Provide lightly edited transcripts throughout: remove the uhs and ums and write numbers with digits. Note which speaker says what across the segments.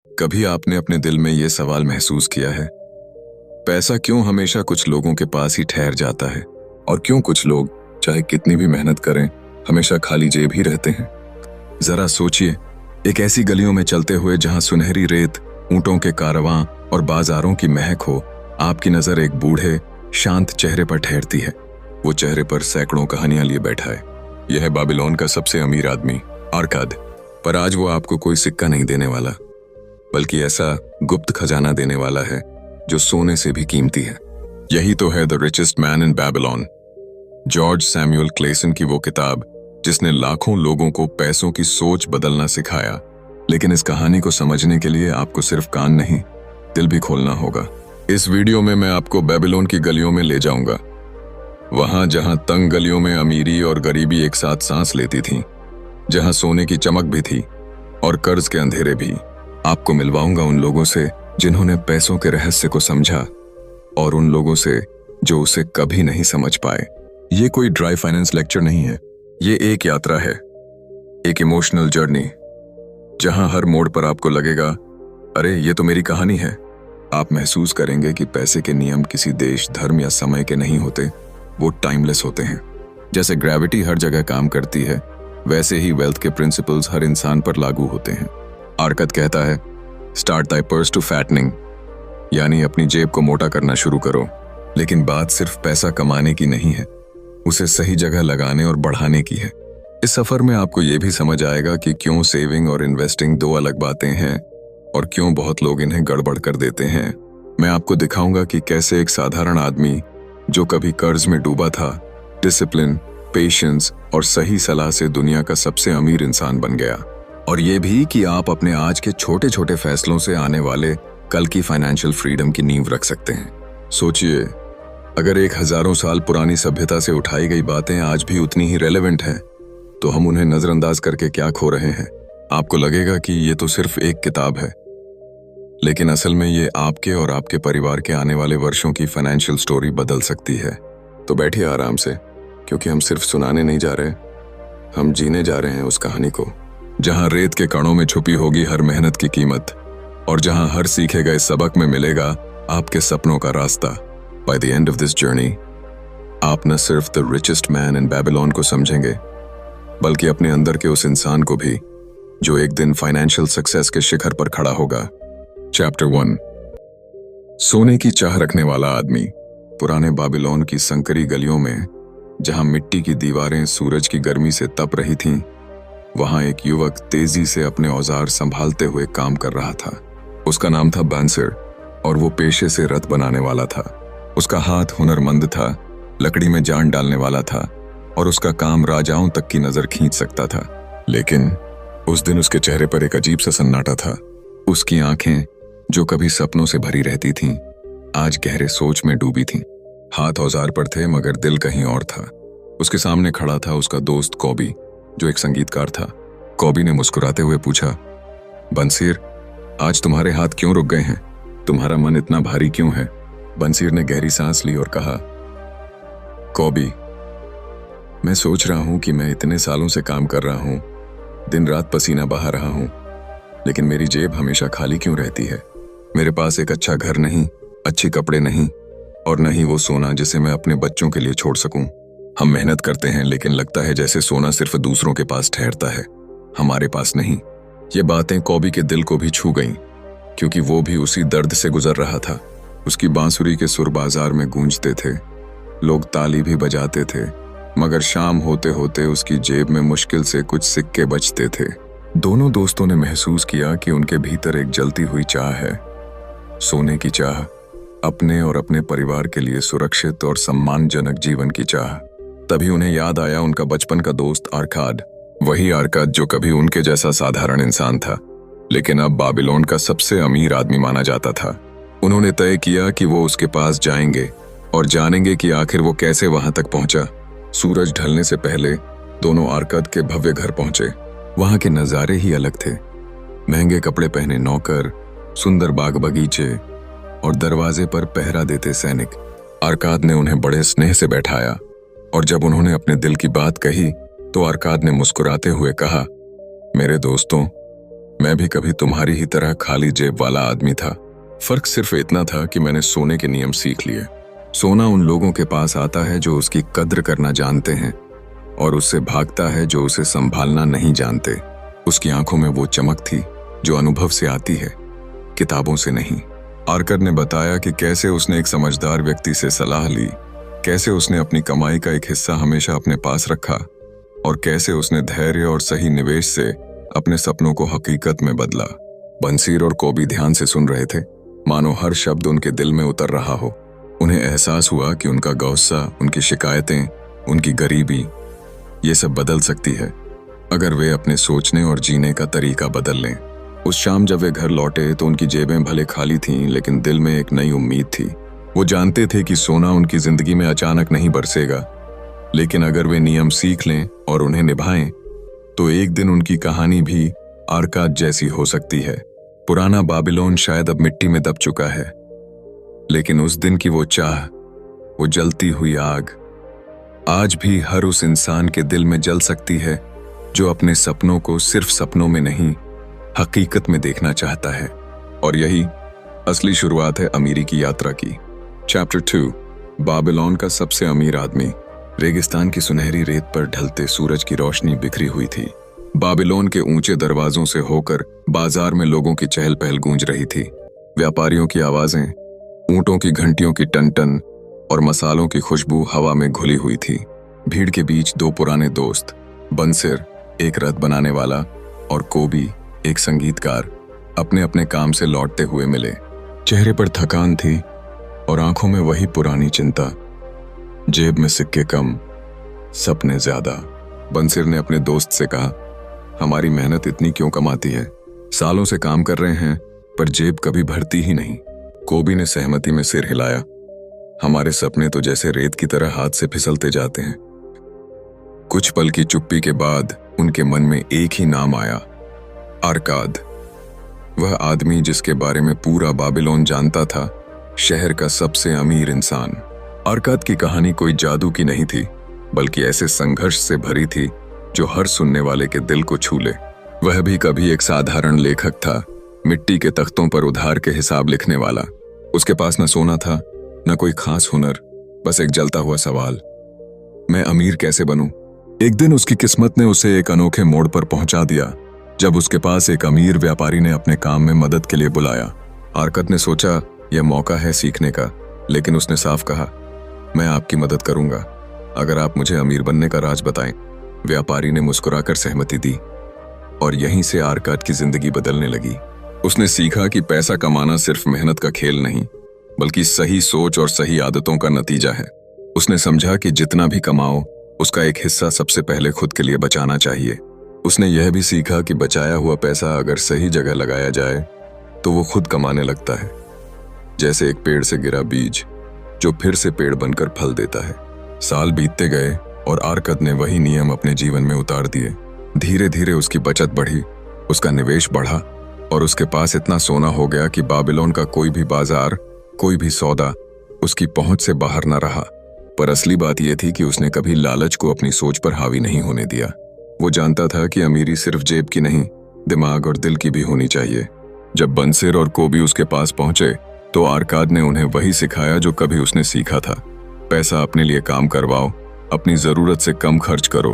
Speaker 1: कभी आपने अपने दिल में ये सवाल महसूस किया है, पैसा क्यों हमेशा कुछ लोगों के पास ही ठहर जाता है और क्यों कुछ लोग चाहे कितनी भी मेहनत करें हमेशा खाली जेब ही रहते हैं। जरा सोचिए, एक ऐसी गलियों में चलते हुए जहां सुनहरी रेत, ऊंटों के कारवां और बाजारों की महक हो, आपकी नजर एक बूढ़े शांत चेहरे पर ठहरती है। वो चेहरे पर सैकड़ों कहानियां लिए बैठा है। यह है बाबिलोन का सबसे अमीर आदमी आर्काद। पर आज वो आपको कोई सिक्का नहीं देने वाला, बल्कि ऐसा गुप्त खजाना देने वाला है जो सोने से भी कीमती है। यही तो है the richest man in Babylon, George Samuel Klaassen की वो किताब जिसने लाखों लोगों को पैसों की सोच बदलना सिखाया। लेकिन इस कहानी को समझने के लिए आपको सिर्फ कान नहीं, दिल भी खोलना होगा। इस वीडियो में मैं आपको बैबिलोन की गलियों में ले जाऊंगा, वहां जहां तंग गलियों में अमीरी और गरीबी एक साथ सांस लेती थी, जहां सोने की चमक भी थी और कर्ज के अंधेरे भी। आपको मिलवाऊंगा उन लोगों से जिन्होंने पैसों के रहस्य को समझा और उन लोगों से जो उसे कभी नहीं समझ पाए। ये कोई ड्राई फाइनेंस लेक्चर नहीं है, ये एक यात्रा है, एक इमोशनल जर्नी, जहां हर मोड़ पर आपको लगेगा, अरे ये तो मेरी कहानी है। आप महसूस करेंगे कि पैसे के नियम किसी देश, धर्म या समय के नहीं होते, वो टाइमलेस होते हैं। जैसे ग्रेविटी हर जगह काम करती है, वैसे ही वेल्थ के प्रिंसिपल्स हर इंसान पर लागू होते हैं। आर्कद कहता है, start thy purse to fattening, यानी अपनी जेब को मोटा करना शुरू करो। लेकिन बात सिर्फ पैसा कमाने की नहीं है, उसे सही जगह लगाने और बढ़ाने की है। इस सफर में आपको ये भी समझ आएगा कि क्यों सेविंग और इन्वेस्टिंग दो अलग बातें हैं और क्यों बहुत लोग इन्हें गड़बड़ कर देते हैं। मैं आपको दिखाऊंगा कि कैसे एक साधारण आदमी जो कभी कर्ज में डूबा था, डिसिप्लिन, पेशेंस और सही सलाह से दुनिया का सबसे अमीर इंसान बन गया। और ये भी कि आप अपने आज के छोटे छोटे फैसलों से आने वाले कल की फाइनेंशियल फ्रीडम की नींव रख सकते हैं। सोचिए, अगर एक हजारों साल पुरानी सभ्यता से उठाई गई बातें आज भी उतनी ही रेलेवेंट हैं, तो हम उन्हें नजरअंदाज करके क्या खो रहे हैं। आपको लगेगा कि ये तो सिर्फ एक किताब है, लेकिन असल में ये आपके और आपके परिवार के आने वाले वर्षों की फाइनेंशियल स्टोरी बदल सकती है। तो बैठिए आराम से, क्योंकि हम सिर्फ सुनाने नहीं जा रहे, हम जीने जा रहे हैं उस कहानी को, जहां रेत के कणों में छुपी होगी हर मेहनत की कीमत और जहां हर सीखे गए सबक में मिलेगा आपके सपनों का रास्ता। By the end of this journey, आप न सिर्फ the richest man in Babylon को समझेंगे, बल्कि अपने अंदर के उस इंसान को भी जो एक दिन फाइनेंशियल सक्सेस के शिखर पर खड़ा होगा। चैप्टर 1, सोने की चाह रखने वाला आदमी। पुराने बाबिलोन की संकरी गलियों में, जहां मिट्टी की दीवारें सूरज की गर्मी से तप रही थीं, वहां एक युवक तेजी से अपने औजार संभालते हुए काम कर रहा था। उसका नाम था बांसिर और वो पेशे से रथ बनाने वाला था। उसका हाथ हुनरमंद था, लकड़ी में जान डालने वाला था और उसका काम राजाओं तक की नजर खींच सकता था। लेकिन उस दिन उसके चेहरे पर एक अजीब सा सन्नाटा था। उसकी आंखें, जो कभी सपनों से भरी रहती थीं, आज गहरे सोच में डूबी थीं। हाथ औजार पर थे मगर दिल कहीं और था। उसके सामने खड़ा था उसका दोस्त कॉबी, जो एक संगीतकार था। कॉबी ने मुस्कुराते हुए पूछा, बंसीर, आज तुम्हारे हाथ क्यों रुक गए हैं? तुम्हारा मन इतना भारी क्यों है? बंसीर ने गहरी सांस ली और कहा, कॉबी, मैं सोच रहा हूं कि मैं इतने सालों से काम कर रहा हूं, दिन रात पसीना बहा रहा हूं, लेकिन मेरी जेब हमेशा खाली क्यों रहती है? मेरे पास एक अच्छा घर नहीं, अच्छे कपड़े नहीं और न ही वो सोना जिसे मैं अपने बच्चों के लिए छोड़ सकूं। हम मेहनत करते हैं, लेकिन लगता है जैसे सोना सिर्फ दूसरों के पास ठहरता है, हमारे पास नहीं। ये बातें कॉबी के दिल को भी छू गईं, क्योंकि वो भी उसी दर्द से गुजर रहा था। उसकी बांसुरी के सुर बाजार में गूंजते थे, लोग ताली भी बजाते थे, मगर शाम होते होते उसकी जेब में मुश्किल से कुछ सिक्के बचते थे। दोनों दोस्तों ने महसूस किया कि उनके भीतर एक जलती हुई चाह है, सोने की चाह, अपने और अपने परिवार के लिए सुरक्षित और सम्मानजनक जीवन की चाह। तभी उन्हें याद आया उनका बचपन का दोस्त आर्काद, वही आर्काद जो कभी उनके जैसा साधारण इंसान था, लेकिन अब बाबिलोन का सबसे अमीर आदमी माना जाता था। उन्होंने तय किया कि वो उसके पास जाएंगे और जानेंगे कि आखिर वो कैसे वहां तक पहुंचा। सूरज ढलने से पहले दोनों आर्काद के भव्य घर पहुंचे। वहां के नजारे ही अलग थे। महंगे कपड़े पहने नौकर, सुंदर बाग बगीचे और दरवाजे पर पहरा देते सैनिक। आर्काद ने उन्हें बड़े स्नेह से बैठाया और जब उन्होंने अपने दिल की बात कही तो आर्काद ने मुस्कुराते हुए कहा, मेरे दोस्तों, मैं भी कभी तुम्हारी ही तरह खाली जेब वाला आदमी था। फर्क सिर्फ इतना था कि मैंने सोने के नियम सीख लिए। सोना उन लोगों के पास आता है जो उसकी कद्र करना जानते हैं, और उससे भागता है जो उसे संभालना नहीं जानते। उसकी आंखों में वो चमक थी जो अनुभव से आती है, किताबों से नहीं। आर्कर ने बताया कि कैसे उसने एक समझदार व्यक्ति से सलाह ली, कैसे उसने अपनी कमाई का एक हिस्सा हमेशा अपने पास रखा, और कैसे उसने धैर्य और सही निवेश से अपने सपनों को हकीकत में बदला। बंसीर और कोबी ध्यान से सुन रहे थे, मानो हर शब्द उनके दिल में उतर रहा हो। उन्हें एहसास हुआ कि उनका गुस्सा, उनकी शिकायतें, उनकी गरीबी, ये सब बदल सकती है अगर वे अपने सोचने और जीने का तरीका बदल लें। उस शाम जब वे घर लौटे तो उनकी जेबें भले खाली थीं, लेकिन दिल में एक नई उम्मीद थी। वो जानते थे कि सोना उनकी जिंदगी में अचानक नहीं बरसेगा, लेकिन अगर वे नियम सीख लें और उन्हें निभाएं, तो एक दिन उनकी कहानी भी आर्काद जैसी हो सकती है। पुराना बाबिलोन शायद अब मिट्टी में दब चुका है, लेकिन उस दिन की वो चाह, वो जलती हुई आग, आज भी हर उस इंसान के दिल में जल सकती है जो अपने सपनों को सिर्फ सपनों में नहीं, हकीकत में देखना चाहता है। और यही असली शुरुआत है अमीरी की यात्रा की। चैप्टर 2, बाबिलोन का सबसे अमीर आदमी। रेगिस्तान की सुनहरी रेत पर ढलते सूरज की रोशनी बिखरी हुई थी। बाबिलोन के ऊंचे दरवाजों से होकर बाजार में लोगों की चहल पहल गूंज रही थी। व्यापारियों की आवाजें, ऊंटों की घंटियों की टन-टन और मसालों की खुशबू हवा में घुली हुई थी। भीड़ के बीच दो पुराने दोस्त, बंसिर एक रथ बनाने वाला और कोबी एक संगीतकार, अपने अपने काम से लौटते हुए मिले। चेहरे पर थकान थी और आंखों में वही पुरानी चिंता, जेब में सिक्के कम, सपने ज्यादा। बंसिर ने अपने दोस्त से कहा, हमारी मेहनत इतनी क्यों कमाती है? सालों से काम कर रहे हैं पर जेब कभी भरती ही नहीं। कोबी ने सहमति में सिर हिलाया, हमारे सपने तो जैसे रेत की तरह हाथ से फिसलते जाते हैं। कुछ पल की चुप्पी के बाद उनके मन में एक ही नाम आया, आर्काद। वह आदमी जिसके बारे में पूरा बाबिलोन जानता था, शहर का सबसे अमीर इंसान। आर्काद की कहानी कोई जादू की नहीं थी, बल्कि ऐसे संघर्ष से भरी थी जो हर सुनने वाले के दिल को छू ले। वह भी कभी एक साधारण लेखक था, मिट्टी के तख्तों पर उधार के हिसाब लिखने वाला। उसके पास न सोना था, न कोई खास हुनर, बस एक जलता हुआ सवाल, मैं अमीर कैसे बनूं? एक दिन उसकी किस्मत ने उसे एक अनोखे मोड़ पर पहुंचा दिया, जब उसके पास एक अमीर व्यापारी ने अपने काम में मदद के लिए बुलाया। आर्काद ने सोचा यह मौका है सीखने का, लेकिन उसने साफ कहा, मैं आपकी मदद करूंगा अगर आप मुझे अमीर बनने का राज बताएं। व्यापारी ने मुस्कुराकर सहमति दी और यहीं से आर्काद की जिंदगी बदलने लगी। उसने सीखा कि पैसा कमाना सिर्फ मेहनत का खेल नहीं, बल्कि सही सोच और सही आदतों का नतीजा है। उसने समझा कि जितना भी कमाओ, उसका एक हिस्सा सबसे पहले खुद के लिए बचाना चाहिए। उसने यह भी सीखा कि बचाया हुआ पैसा अगर सही जगह लगाया जाए तो वो खुद कमाने लगता है, जैसे एक पेड़ से गिरा बीज जो फिर से पेड़ बनकर फल देता है। साल बीतते गए और आर्काद ने वही नियम अपने जीवन में उतार दिए। धीरे धीरे उसकी बचत बढ़ी, उसका निवेश बढ़ा और उसके पास इतना सोना हो गया कि बाबिलोन का कोई भी बाजार, कोई भी सौदा उसकी पहुंच से बाहर न रहा। पर असली बात यह थी कि उसने कभी लालच को अपनी सोच पर हावी नहीं होने दिया। वो जानता था कि अमीरी सिर्फ जेब की नहीं, दिमाग और दिल की भी होनी चाहिए। जब बंसिर और कोबी उसके पास पहुंचे तो आर्काद ने उन्हें वही सिखाया जो कभी उसने सीखा था, पैसा अपने लिए काम करवाओ, अपनी जरूरत से कम खर्च करो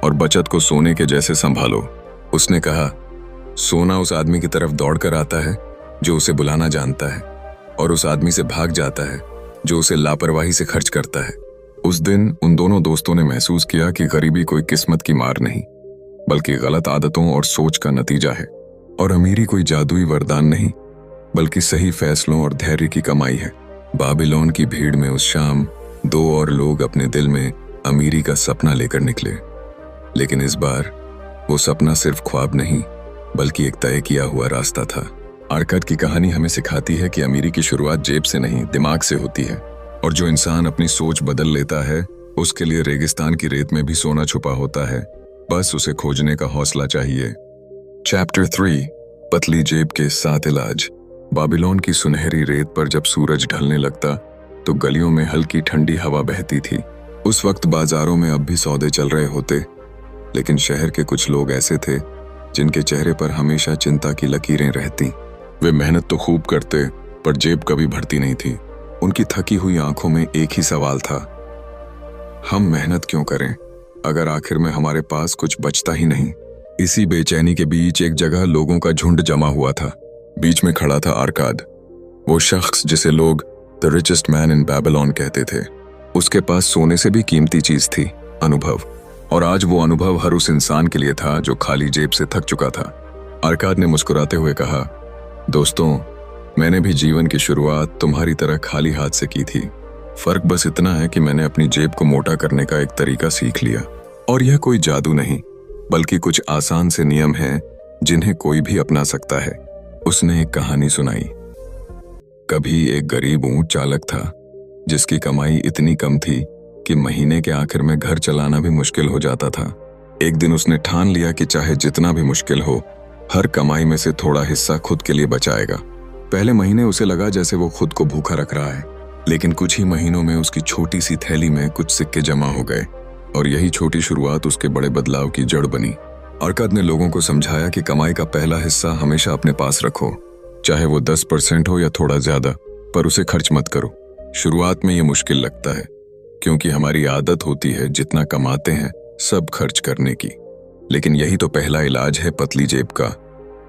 Speaker 1: और बचत को सोने के जैसे संभालो। उसने कहा, सोना उस आदमी की तरफ दौड़ कर आता है जो उसे बुलाना जानता है, और उस आदमी से भाग जाता है जो उसे लापरवाही से खर्च करता है। उस दिन उन दोनों दोस्तों ने महसूस किया कि गरीबी कोई किस्मत की मार नहीं, बल्कि गलत आदतों और सोच का नतीजा है, और अमीरी कोई जादुई वरदान नहीं, बल्कि सही फैसलों और धैर्य की कमाई है। बाबिलोन की भीड़ में उस शाम दो और लोग अपने दिल में अमीरी का सपना लेकर निकले, लेकिन इस बार वो सपना सिर्फ ख्वाब नहीं, बल्कि एक तय किया हुआ रास्ता था। आर्काद की कहानी हमें सिखाती है कि अमीरी की शुरुआत जेब से नहीं, दिमाग से होती है, और जो इंसान अपनी सोच बदल लेता है उसके लिए रेगिस्तान की रेत में भी सोना छुपा होता है, बस उसे खोजने का हौसला चाहिए। चैप्टर 3, पतली जेब के 7 इलाज। बाबिलोन की सुनहरी रेत पर जब सूरज ढलने लगता तो गलियों में हल्की ठंडी हवा बहती थी। उस वक्त बाजारों में अब भी सौदे चल रहे होते, लेकिन शहर के कुछ लोग ऐसे थे जिनके चेहरे पर हमेशा चिंता की लकीरें रहती। वे मेहनत तो खूब करते, पर जेब कभी भरती नहीं थी। उनकी थकी हुई आंखों में एक ही सवाल था, हम मेहनत क्यों करें अगर आखिर में हमारे पास कुछ बचता ही नहीं। इसी बेचैनी के बीच एक जगह लोगों का झुंड जमा हुआ था। बीच में खड़ा था आर्काद, वो शख्स जिसे लोग the richest man in Babylon कहते थे। उसके पास सोने से भी कीमती चीज थी, अनुभव। और आज वो अनुभव हर उस इंसान के लिए था जो खाली जेब से थक चुका था। आर्काद ने मुस्कुराते हुए कहा, दोस्तों, मैंने भी जीवन की शुरुआत तुम्हारी तरह खाली हाथ से की थी। फर्क बस इतना है कि मैंने अपनी जेब को मोटा करने का एक तरीका सीख लिया। और यह कोई जादू नहीं, बल्कि कुछ आसान से नियम हैं जिन्हें कोई भी अपना सकता है। उसने एक कहानी सुनाई। कभी एक गरीब ऊंट चालक था जिसकी कमाई इतनी कम थी कि महीने के आखिर में घर चलाना भी मुश्किल हो जाता था। एक दिन उसने ठान लिया कि चाहे जितना भी मुश्किल हो, हर कमाई में से थोड़ा हिस्सा खुद के लिए बचाएगा। पहले महीने उसे लगा जैसे वो खुद को भूखा रख रहा है, लेकिन कुछ ही महीनों में उसकी छोटी सी थैली में कुछ सिक्के जमा हो गए और यही छोटी शुरुआत उसके बड़े बदलाव की जड़ बनी। आर्काद ने लोगों को समझाया कि कमाई का पहला हिस्सा हमेशा अपने पास रखो, चाहे वो 10% हो या थोड़ा ज्यादा, पर उसे खर्च मत करो। शुरुआत में ये मुश्किल लगता है क्योंकि हमारी आदत होती है जितना कमाते हैं सब खर्च करने की, लेकिन यही तो पहला इलाज है पतली जेब का।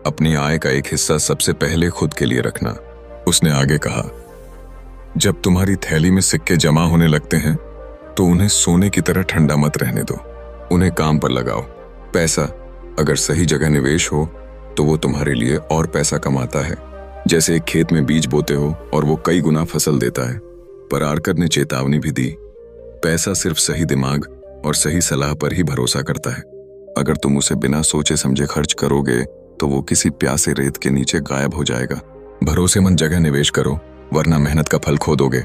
Speaker 1: अपनी आय का एक हिस्सा सबसे पहले खुद के लिए रखना। उसने आगे कहा, जब तुम्हारी थैली में सिक्के जमा होने लगते हैं तो उन्हें सोने की तरह ठंडा मत रहने दो, उन्हें काम पर लगाओ। पैसा अगर सही जगह निवेश हो तो वो तुम्हारे लिए और पैसा कमाता है। जैसे एक खेत में बीज बोते हो और वो कई गुना फसल देता है। पर आर्काद ने चेतावनी भी दी, पैसा सिर्फ सही दिमाग और सही सलाह पर ही भरोसा करता है। अगर तुम उसे बिना सोचे समझे खर्च करोगे तो वो किसी प्यासे रेत के नीचे गायब हो जाएगा। भरोसेमंद जगह निवेश करो, वरना मेहनत का फल खो दोगे।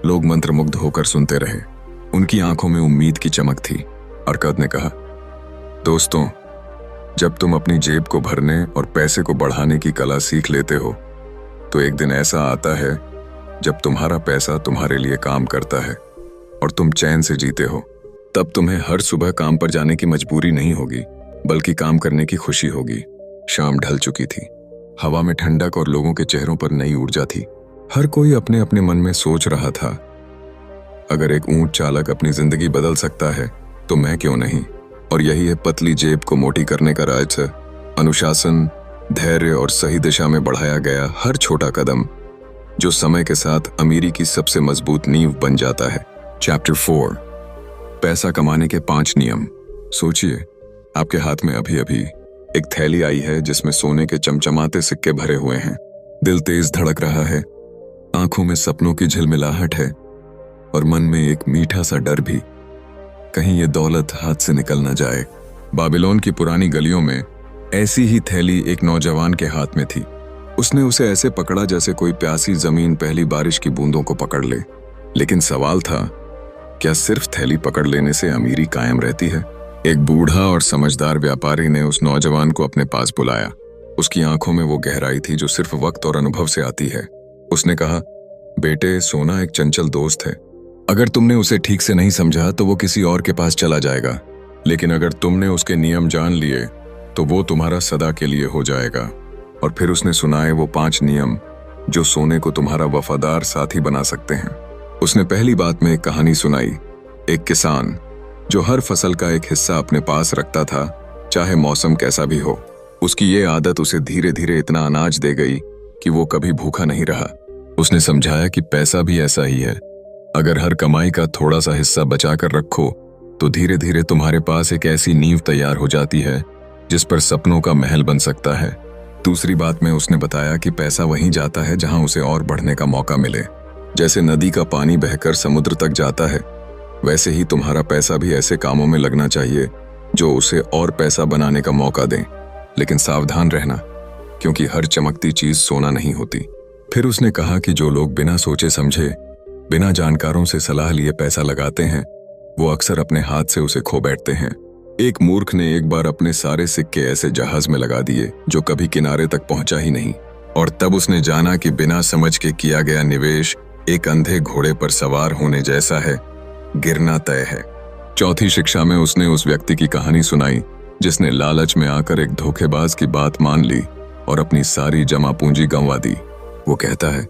Speaker 1: लोग मंत्रमुग्ध होकर सुनते रहे। उनकी आंखों में उम्मीद की चमक थी। आर्काद ने कहा, दोस्तों, जब तुम अपनी जेब को भरने और पैसे को बढ़ाने की कला सीख लेते हो तो एक दिन ऐसा आता है जब तुम्हारा पैसा तुम्हारे लिए काम करता है और तुम चैन से जीते हो। तब तुम्हें हर सुबह काम पर जाने की मजबूरी नहीं होगी, बल्कि काम करने की खुशी होगी। शाम ढल चुकी थी, हवा में ठंडक और लोगों के चेहरों पर नई ऊर्जा थी। हर कोई अपने अपने मन में सोच रहा था, अगर एक ऊंट चालक अपनी जिंदगी बदल सकता है तो मैं क्यों नहीं। और यही है पतली जेब को मोटी करने का राज। अनुशासन, धैर्य और सही दिशा में बढ़ाया गया हर छोटा कदम जो समय के साथ अमीरी की सबसे मजबूत नींव बन जाता है। चैप्टर 4, पैसा कमाने के 5 नियम। सोचिए, आपके हाथ में अभी अभी एक थैली आई है जिसमें सोने के चमचमाते सिक्के भरे हुए हैं। दिल तेज धड़क रहा है, आंखों में सपनों की झिलमिलाहट है और मन में एक मीठा सा डर भी, कहीं ये दौलत हाथ से निकल न जाए। बाबिलोन की पुरानी गलियों में ऐसी ही थैली एक नौजवान के हाथ में थी। उसने उसे ऐसे पकड़ा जैसे कोई प्यासी जमीन पहली बारिश की बूंदों को पकड़ ले। लेकिन सवाल था, क्या सिर्फ थैली पकड़ लेने से अमीरी कायम रहती है? एक बूढ़ा और समझदार व्यापारी ने उस नौजवान को अपने पास बुलाया। उसकी आंखों में वो गहराई थी जो सिर्फ वक्त और अनुभव से आती है। उसने कहा, बेटे, सोना एक चंचल दोस्त है। अगर तुमने उसे ठीक से नहीं समझा तो वो किसी और के पास चला जाएगा, लेकिन अगर तुमने उसके नियम जान लिए तो वो तुम्हारा सदा के लिए हो जाएगा। और फिर उसने सुनाए वो 5 नियम जो सोने को तुम्हारा वफादार साथी बना सकते हैं। उसने पहली बात में एक कहानी सुनाई। एक किसान जो हर फसल का एक हिस्सा अपने पास रखता था, चाहे मौसम कैसा भी हो। उसकी ये आदत उसे धीरे धीरे इतना अनाज दे गई कि वो कभी भूखा नहीं रहा। उसने समझाया कि पैसा भी ऐसा ही है, अगर हर कमाई का थोड़ा सा हिस्सा बचा कर रखो तो धीरे धीरे तुम्हारे पास एक ऐसी नींव तैयार हो जाती है जिस पर सपनों का महल बन सकता है। दूसरी बात में उसने बताया कि पैसा वहीं जाता है जहां उसे और बढ़ने का मौका मिले। जैसे नदी का पानी बहकर समुद्र तक जाता है, वैसे ही तुम्हारा पैसा भी ऐसे कामों में लगना चाहिए जो उसे और पैसा बनाने का मौका दें। लेकिन सावधान रहना, क्योंकि हर चमकती चीज सोना नहीं होती। फिर उसने कहा कि जो लोग बिना सोचे समझे, बिना जानकारों से सलाह लिए पैसा लगाते हैं, वो अक्सर अपने हाथ से उसे खो बैठते हैं। एक मूर्ख ने एक बार अपने सारे सिक्के ऐसे जहाज में लगा दिए जो कभी किनारे तक पहुंचा ही नहीं, और तब उसने जाना कि बिना समझ के किया गया निवेश एक अंधे घोड़े पर सवार होने जैसा है, गिरना तय है। चौथी शिक्षा में उसने उस व्यक्ति की कहानी सुनाई जिसने लालच में आकर एक धोखेबाज की बात मान ली और अपनी सारी जमा पूंजी गंवा दी। वो कहता है,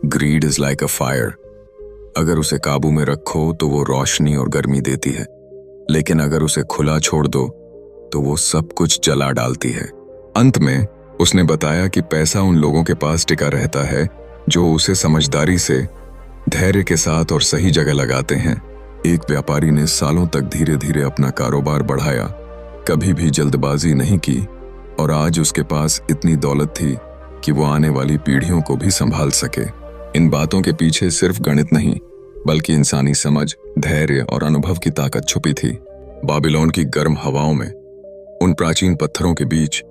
Speaker 1: grid is like a fire. अगर उसे काबू में रखो तो वो रोशनी और गर्मी देती है, लेकिन अगर उसे खुला छोड़ दो तो वो सब कुछ जला डालती है। अंत में उसने बताया कि पैसा उन लोगों के पास टिका रहता है जो उसे समझदारी से, धैर्य के साथ और सही जगह लगाते हैं। एक व्यापारी ने सालों तक धीरे धीरे अपना कारोबार बढ़ाया, कभी भी जल्दबाजी नहीं की, और आज उसके पास इतनी दौलत थी कि वो आने वाली पीढ़ियों को भी संभाल सके। इन बातों के पीछे सिर्फ गणित नहीं, बल्कि इंसानी समझ, धैर्य और अनुभव की ताकत छुपी थी। बाबिलोन की गर्म हवाओं में, उन प्राचीन पत्थरों के बीच,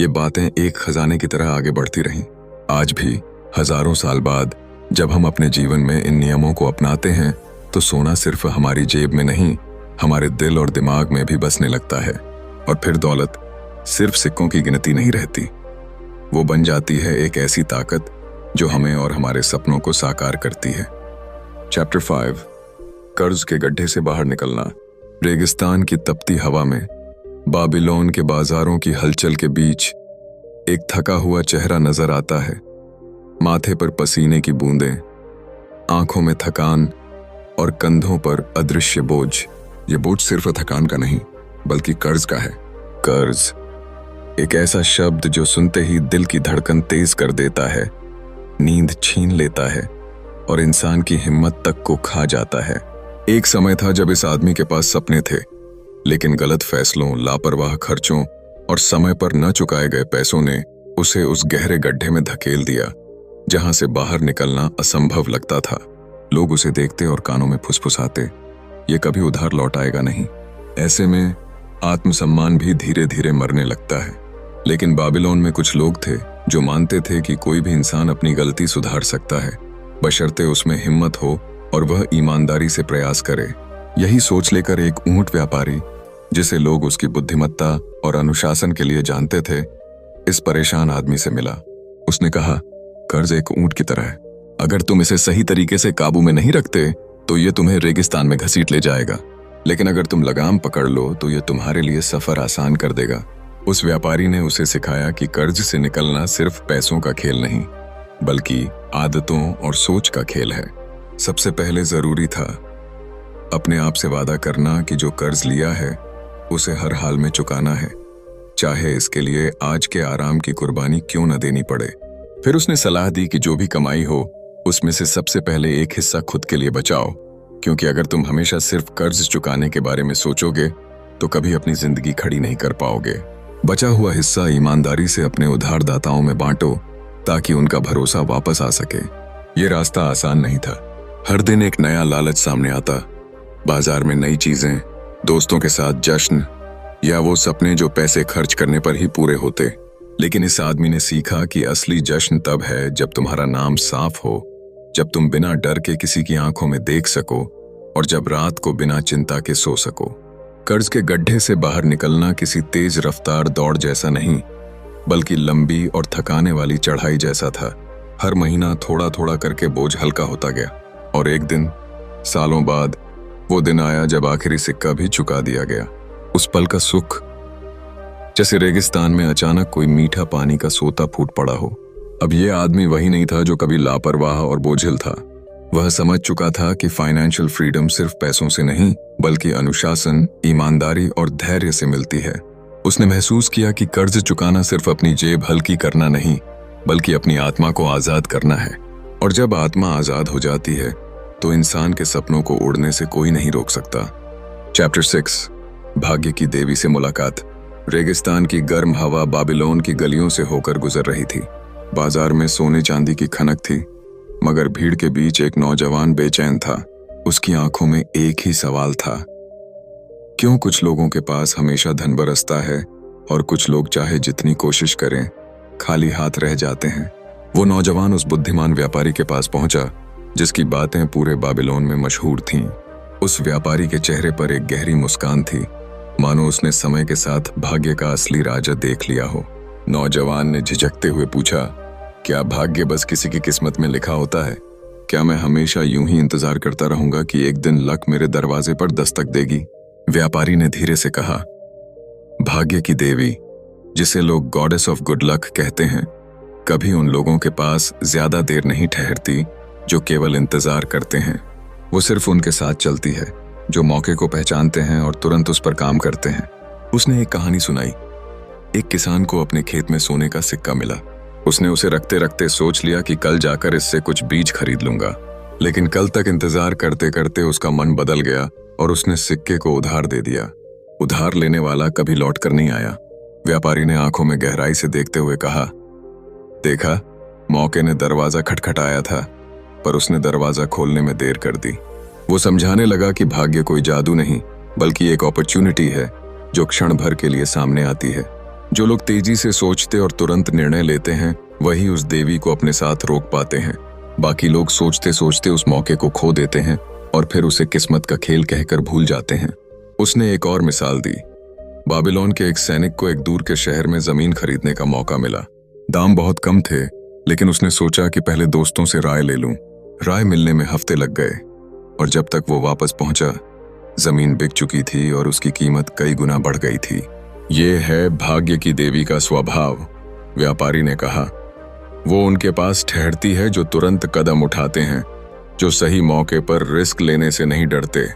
Speaker 1: ये बातें एक खजाने की तरह आगे बढ़ती रहीं। आज भी हजारों साल बाद जब हम अपने जीवन में इन नियमों को अपनाते हैं तो सोना सिर्फ हमारी जेब में नहीं, हमारे दिल और दिमाग में भी बसने लगता है। और फिर दौलत सिर्फ सिक्कों की गिनती नहीं रहती, वो बन जाती है एक ऐसी ताकत जो हमें और हमारे सपनों को साकार करती है। चैप्टर 5, कर्ज के गड्ढे से बाहर निकलना। रेगिस्तान की तपती हवा में, बाबिलोन के बाजारों की हलचल के बीच एक थका हुआ चेहरा नजर आता है। माथे पर पसीने की बूंदें, आंखों में थकान और कंधों पर अदृश्य बोझ। ये बोझ सिर्फ थकान का नहीं, बल्कि कर्ज का है। कर्ज एक ऐसा शब्द जो सुनते ही दिल की धड़कन तेज कर देता है, नींद छीन लेता है और इंसान की हिम्मत तक को खा जाता है। एक समय था जब इस आदमी के पास सपने थे, लेकिन गलत फैसलों, लापरवाह खर्चों और समय पर न चुकाए गए पैसों ने उसे उस गहरे गड्ढे में धकेल दिया जहां से बाहर निकलना असंभव लगता था। लोग उसे देखते और कानों में फुसफुसाते, ये कभी उधार लौट आएगा नहीं। ऐसे में आत्मसम्मान भी धीरे धीरे मरने लगता है। लेकिन बाबिलोन में कुछ लोग थे जो मानते थे कि कोई भी इंसान अपनी गलती सुधार सकता है, बशर्ते उसमें हिम्मत हो और वह ईमानदारी से प्रयास करे। यही सोच लेकर एक ऊंट व्यापारी, जिसे लोग उसकी बुद्धिमत्ता और अनुशासन के लिए जानते थे, इस परेशान आदमी से मिला। उसने कहा, कर्ज एक ऊंट की तरह है। अगर तुम इसे सही तरीके से काबू में नहीं रखते तो ये तुम्हें रेगिस्तान में घसीट ले जाएगा, लेकिन अगर तुम लगाम पकड़ लो तो ये तुम्हारे लिए सफर आसान कर देगा। उस व्यापारी ने उसे सिखाया कि कर्ज से निकलना सिर्फ पैसों का खेल नहीं, बल्कि आदतों और सोच का खेल है। सबसे पहले जरूरी था अपने आप से वादा करना कि जो कर्ज लिया है उसे हर हाल में चुकाना है, चाहे इसके लिए आज के आराम की कुर्बानी क्यों न देनी पड़े। फिर उसने सलाह दी कि जो भी कमाई हो उसमें से सबसे पहले एक हिस्सा खुद के लिए बचाओ, क्योंकि अगर तुम हमेशा सिर्फ कर्ज चुकाने के बारे में सोचोगे तो कभी अपनी जिंदगी खड़ी नहीं कर पाओगे। बचा हुआ हिस्सा ईमानदारी से अपने उधारदाताओं में बांटो ताकि उनका भरोसा वापस आ सके। ये रास्ता आसान नहीं था। हर दिन एक नया लालच सामने आता, बाजार में नई चीजें, दोस्तों के साथ जश्न, या वो सपने जो पैसे खर्च करने पर ही पूरे होते। लेकिन इस आदमी ने सीखा कि असली जश्न तब है जब तुम्हारा नाम साफ हो, जब तुम बिना डर के किसी की आंखों में देख सको और जब रात को बिना चिंता के सो सको। कर्ज के गड्ढे से बाहर निकलना किसी तेज रफ्तार दौड़ जैसा नहीं, बल्कि लंबी और थकाने वाली चढ़ाई जैसा था। हर महीना थोड़ा थोड़ा करके बोझ हल्का होता गया और एक दिन, सालों बाद, वो दिन आया जब आखिरी सिक्का भी चुका दिया गया। उस पल का सुख जैसे रेगिस्तान में अचानक कोई मीठा पानी का सोता फूट पड़ा हो। अब ये आदमी वही नहीं था जो कभी लापरवाह और बोझिल था। वह समझ चुका था कि फाइनेंशियल फ्रीडम सिर्फ पैसों से नहीं, बल्कि अनुशासन, ईमानदारी और धैर्य से मिलती है। उसने महसूस किया कि कर्ज चुकाना सिर्फ अपनी जेब हल्की करना नहीं, बल्कि अपनी आत्मा को आजाद करना है। और जब आत्मा आजाद हो जाती है तो इंसान के सपनों को उड़ने से कोई नहीं रोक सकता। चैप्टर 6, भाग्य की देवी से मुलाकात। रेगिस्तान की गर्म हवा बाबिलोन की गलियों से होकर गुजर रही थी। बाजार में सोने चांदी की खनक थी, मगर भीड़ के बीच एक नौजवान बेचैन था। उसकी आंखों में एक ही सवाल था, क्यों कुछ लोगों के पास हमेशा धन बरसता है और कुछ लोग चाहे जितनी कोशिश करें खाली हाथ रह जाते हैं। वो नौजवान उस बुद्धिमान व्यापारी के पास पहुंचा जिसकी बातें पूरे बाबिलोन में मशहूर थीं। उस व्यापारी के चेहरे पर एक गहरी मुस्कान थी, मानो उसने समय के साथ भाग्य का असली राजा देख लिया हो। नौजवान ने झिझकते हुए पूछा, क्या भाग्य बस किसी की किस्मत में लिखा होता है? क्या मैं हमेशा यूं ही इंतजार करता रहूंगा कि एक दिन लक मेरे दरवाजे पर दस्तक देगी? व्यापारी ने धीरे से कहा, भाग्य की देवी, जिसे लोग गॉडेस ऑफ गुड लक कहते हैं, कभी उन लोगों के पास ज्यादा देर नहीं ठहरती जो केवल इंतजार करते हैं। वो सिर्फ उनके साथ चलती है जो मौके को पहचानते हैं और तुरंत उस पर काम करते हैं। उसने एक कहानी सुनाई। एक किसान को अपने खेत में सोने का सिक्का मिला। उसने उसे रखते रखते सोच लिया कि कल जाकर इससे कुछ बीज खरीद लूंगा, लेकिन कल तक इंतजार करते करते उसका मन बदल गया और उसने सिक्के को उधार दे दिया। उधार लेने वाला कभी लौट कर नहीं आया। व्यापारी ने आंखों में गहराई से देखते हुए कहा, देखा, मौके ने दरवाजा खटखटाया था, पर उसने दरवाजा खोलने में देर कर दी। वो समझाने लगा कि भाग्य कोई जादू नहीं, बल्कि एक अपॉर्चुनिटी है जो क्षण भर के लिए सामने आती है। जो लोग तेजी से सोचते और तुरंत निर्णय लेते हैं, वही उस देवी को अपने साथ रोक पाते हैं। बाकी लोग सोचते सोचते उस मौके को खो देते हैं और फिर उसे किस्मत का खेल कहकर भूल जाते हैं। उसने एक और मिसाल दी। बाबिलोन के एक सैनिक को एक दूर के शहर में जमीन खरीदने का मौका मिला। दाम बहुत कम थे, लेकिन उसने सोचा कि पहले दोस्तों से राय ले लूं। राय मिलने में हफ्ते लग गए और जब तक वो वापस पहुंचा, जमीन बिक चुकी थी और उसकी कीमत कई गुना बढ़ गई थी। ये है भाग्य की देवी का स्वभाव, व्यापारी ने कहा। वो उनके पास ठहरती है जो तुरंत कदम उठाते हैं, जो सही मौके पर रिस्क लेने से नहीं डरते।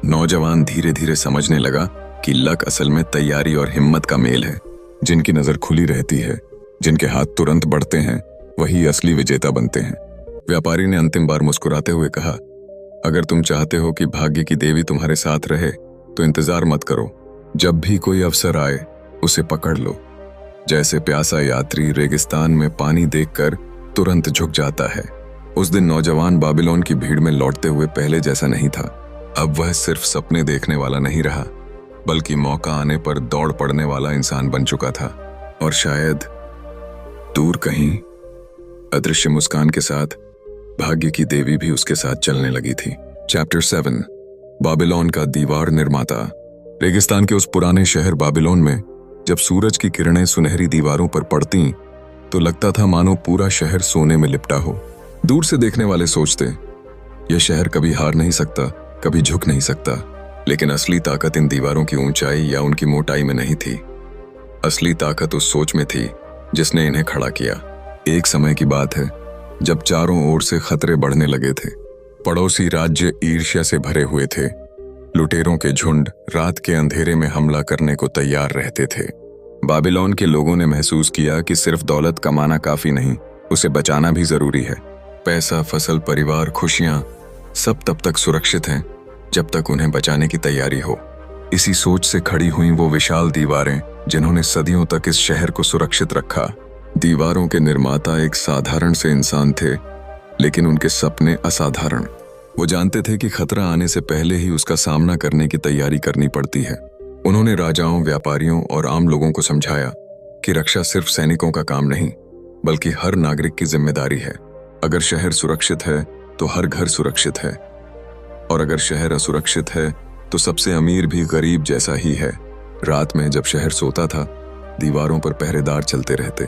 Speaker 1: नौजवान धीरे धीरे समझने लगा कि लक असल में तैयारी और हिम्मत का मेल है। जिनकी नजर खुली रहती है, जिनके हाथ तुरंत बढ़ते हैं, वही असली विजेता बनते हैं। व्यापारी ने अंतिम बार मुस्कुराते हुए कहा, अगर तुम चाहते हो कि भाग्य की देवी तुम्हारे साथ रहे तो इंतजार मत करो। जब भी कोई अवसर आए उसे पकड़ लो। जैसे प्यासा यात्री रेगिस्तान में पानी देखकर तुरंत झुक जाता है। उस दिन नौजवान बाबिलोन की भीड़ में लौटते हुए पहले जैसा नहीं था। अब वह सिर्फ सपने देखने वाला नहीं रहा, बल्कि मौका आने पर दौड़ पड़ने वाला इंसान बन चुका था। और शायद दूर कहीं अदृश्य मुस्कान के साथ भाग्य की देवी भी उसके साथ चलने लगी थी। चैप्टर 7, बाबिलोन का दीवार निर्माता। रेगिस्तान के उस पुराने शहर बाबिलोन में जब सूरज की किरणें सुनहरी दीवारों पर पड़ती तो लगता था मानो पूरा शहर सोने में लिपटा हो। दूर से देखने वाले सोचते, यह शहर कभी हार नहीं सकता, कभी झुक नहीं सकता। लेकिन असली ताकत इन दीवारों की ऊंचाई या उनकी मोटाई में नहीं थी। असली ताकत उस सोच में थी जिसने इन्हें खड़ा किया। एक समय की बात है जब चारों ओर से खतरे बढ़ने लगे थे। पड़ोसी राज्य ईर्ष्या से भरे हुए थे। लुटेरों के झुंड रात के अंधेरे में हमला करने को तैयार रहते थे। बाबिलोन के लोगों ने महसूस किया कि सिर्फ दौलत कमाना काफी नहीं, उसे बचाना भी जरूरी है। पैसा, फसल, परिवार, खुशियां सब तब तक सुरक्षित हैं जब तक उन्हें बचाने की तैयारी हो। इसी सोच से खड़ी हुई वो विशाल दीवारें जिन्होंने सदियों तक इस शहर को सुरक्षित रखा। दीवारों के निर्माता एक साधारण से इंसान थे, लेकिन उनके सपने असाधारण। वो जानते थे कि खतरा आने से पहले ही उसका सामना करने की तैयारी करनी पड़ती है। उन्होंने राजाओं, व्यापारियों और आम लोगों को समझाया कि रक्षा सिर्फ सैनिकों का काम नहीं, बल्कि हर नागरिक की जिम्मेदारी है। अगर शहर सुरक्षित है तो हर घर सुरक्षित है, और अगर शहर असुरक्षित है तो सबसे अमीर भी गरीब जैसा ही है। रात में जब शहर सोता था, दीवारों पर पहरेदार चलते रहते।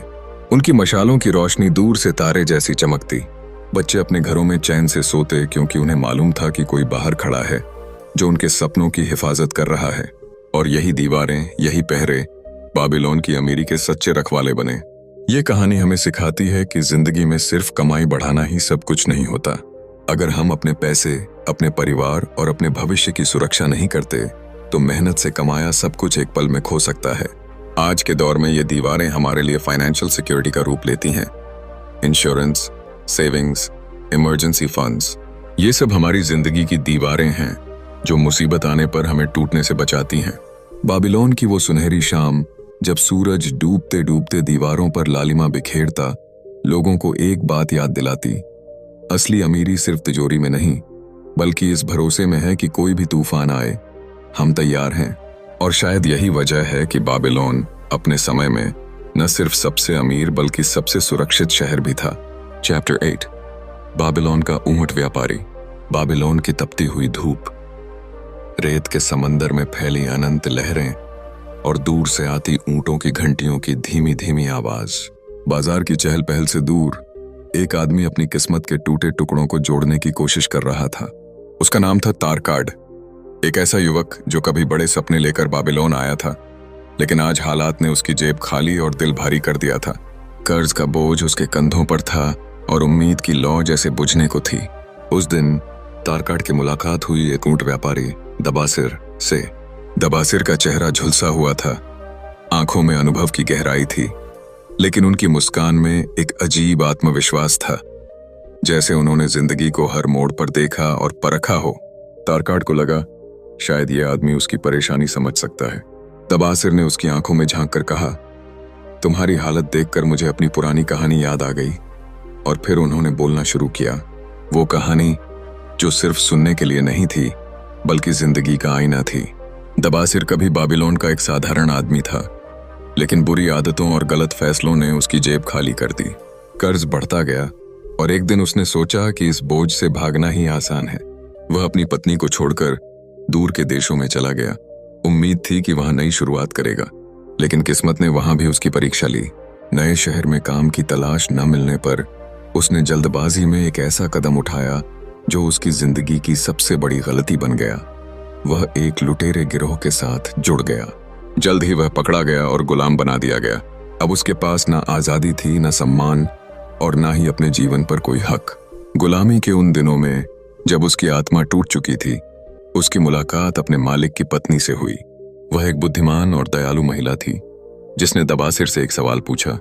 Speaker 1: उनकी मशालों की रोशनी दूर से तारे जैसी चमकती। बच्चे अपने घरों में चैन से सोते क्योंकि उन्हें मालूम था कि कोई बाहर खड़ा है जो उनके सपनों की हिफाजत कर रहा है। और यही दीवारें, यही पहरे बाबिलोन की अमीरी के सच्चे रखवाले बने। ये कहानी हमें सिखाती है कि जिंदगी में सिर्फ कमाई बढ़ाना ही सब कुछ नहीं होता। अगर हम अपने पैसे, अपने परिवार और अपने भविष्य की सुरक्षा नहीं करते तो मेहनत से कमाया सब कुछ एक पल में खो सकता है। आज के दौर में ये दीवारें हमारे लिए फाइनेंशियल सिक्योरिटी का रूप लेती हैं। इंश्योरेंस, सेविंग्स, इमरजेंसी फंड्स, ये सब हमारी जिंदगी की दीवारें हैं जो मुसीबत आने पर हमें टूटने से बचाती हैं। बाबिलोन की वो सुनहरी शाम जब सूरज डूबते डूबते दीवारों पर लालिमा बिखेरता, लोगों को एक बात याद दिलाती, असली अमीरी सिर्फ तिजोरी में नहीं, बल्कि इस भरोसे में है कि कोई भी तूफान आए, हम तैयार हैं। और शायद यही वजह है कि बाबिलोन अपने समय में न सिर्फ सबसे अमीर बल्कि सबसे सुरक्षित शहर भी था। चैप्टर 8, बाबिलोन का ऊंट व्यापारी। बाबिलोन की तपती हुई धूप, रेत के समंदर में फैली अनंत लहरें और दूर से आती ऊंटों की घंटियों की धीमी धीमी आवाज। बाजार की चहल पहल से दूर एक आदमी अपनी किस्मत के टूटे टुकड़ों को जोड़ने की कोशिश कर रहा था। उसका नाम था तारकाड, एक ऐसा युवक जो कभी बड़े सपने लेकर बाबिलोन आया था, लेकिन आज हालात ने उसकी जेब खाली और दिल भारी कर दिया था। कर्ज का बोझ उसके कंधों पर था और उम्मीद की लौ जैसे बुझने को थी। उस दिन तारकाट की मुलाकात हुई एक ऊंट व्यापारी दबासिर से। दबासिर का चेहरा झुलसा हुआ था, आंखों में अनुभव की गहराई थी, लेकिन उनकी मुस्कान में एक अजीब आत्मविश्वास था, जैसे उन्होंने जिंदगी को हर मोड़ पर देखा और परखा हो। तारकाट को लगा शायद यह आदमी उसकी परेशानी समझ सकता है। दबासिर ने उसकी आंखों में झांक कर कहा, तुम्हारी हालत देखकर मुझे अपनी पुरानी कहानी याद आ गई। और फिर उन्होंने बोलना शुरू किया, वो कहानी जो सिर्फ सुनने के लिए नहीं थी बल्कि जिंदगी का आईना थी। दबासिर कभी बाबिलोन का एक साधारण आदमी था, लेकिन बुरी आदतों और गलत फैसलों ने उसकी जेब खाली कर दी। कर्ज बढ़ता गया और एक दिन उसने सोचा कि इस बोझ से भागना ही आसान है। वह अपनी पत्नी को छोड़कर दूर के देशों में चला गया। उम्मीद थी कि वहां नई शुरुआत करेगा, लेकिन किस्मत ने वहां भी उसकी परीक्षा ली। नए शहर में काम की तलाश न मिलने पर उसने जल्दबाजी में एक ऐसा कदम उठाया जो उसकी जिंदगी की सबसे बड़ी गलती बन गया। वह एक लुटेरे गिरोह के साथ जुड़ गया। जल्द ही वह पकड़ा गया और गुलाम बना दिया गया। अब उसके पास ना आजादी थी, ना सम्मान और ना ही अपने जीवन पर कोई हक। गुलामी के उन दिनों में जब उसकी आत्मा टूट चुकी थी, उसकी मुलाकात अपने मालिक की पत्नी से हुई। वह एक बुद्धिमान और दयालु महिला थी, जिसने दबासिर से एक सवाल पूछा,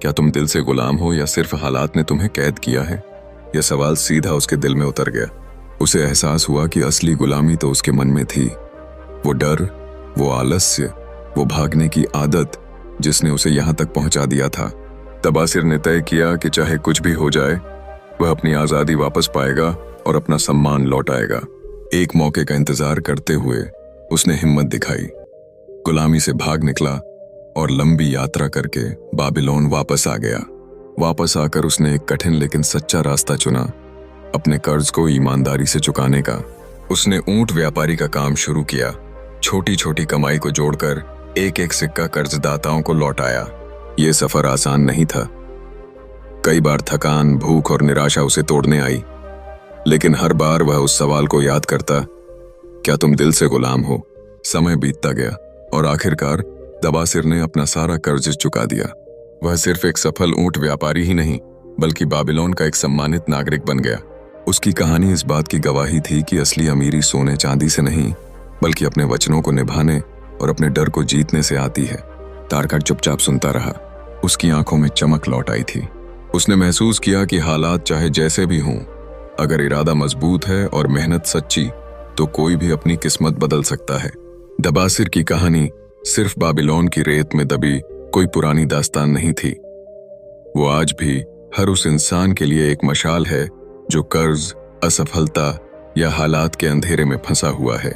Speaker 1: क्या तुम दिल से गुलाम हो या सिर्फ हालात ने तुम्हें कैद किया है? यह सवाल सीधा उसके दिल में उतर गया। उसे एहसास हुआ कि असली गुलामी तो उसके मन में थी। वो डर, वो आलस्य, वो भागने की आदत जिसने उसे यहां तक पहुंचा दिया था। दबासिर ने तय किया कि चाहे कुछ भी हो जाए, वह अपनी आजादी वापस पाएगा और अपना सम्मान लौटाएगा। एक मौके का इंतजार करते हुए उसने हिम्मत दिखाई, गुलामी से भाग निकला और लंबी यात्रा करके बाबिलोन वापस आ गया। वापस आकर उसने एक कठिन लेकिन सच्चा रास्ता चुना, अपने कर्ज को ईमानदारी से चुकाने का। उसने ऊंट व्यापारी का काम शुरू किया, छोटी छोटी कमाई को जोड़कर एक एक सिक्का कर्जदाताओं को लौटाया। ये सफर आसान नहीं था। कई बार थकान, भूख और निराशा उसे तोड़ने आई, लेकिन हर बार वह उस सवाल को याद करता, क्या तुम दिल से गुलाम हो? समय बीतता गया और आखिरकार दबासिर ने अपना सारा कर्ज चुका दिया। वह सिर्फ एक सफल ऊंट व्यापारी ही नहीं, बल्कि बाबिलोन का एक सम्मानित नागरिक बन गया। उसकी कहानी इस बात की गवाही थी कि असली अमीरी सोने चांदी से नहीं, बल्कि अपने वचनों को निभाने और अपने डर को जीतने से आती है। तारकाट चुपचाप सुनता रहा। उसकी आंखों में चमक लौट आई थी। उसने महसूस किया कि हालात चाहे जैसे भी हों, अगर इरादा मजबूत है और मेहनत सच्ची, तो कोई भी अपनी किस्मत बदल सकता है। दबासिर की कहानी सिर्फ बाबिलोन की रेत में दबी कोई पुरानी दास्तान नहीं थी। वो आज भी हर उस इंसान के लिए एक मशाल है जो कर्ज, असफलता या हालात के अंधेरे में फंसा हुआ है।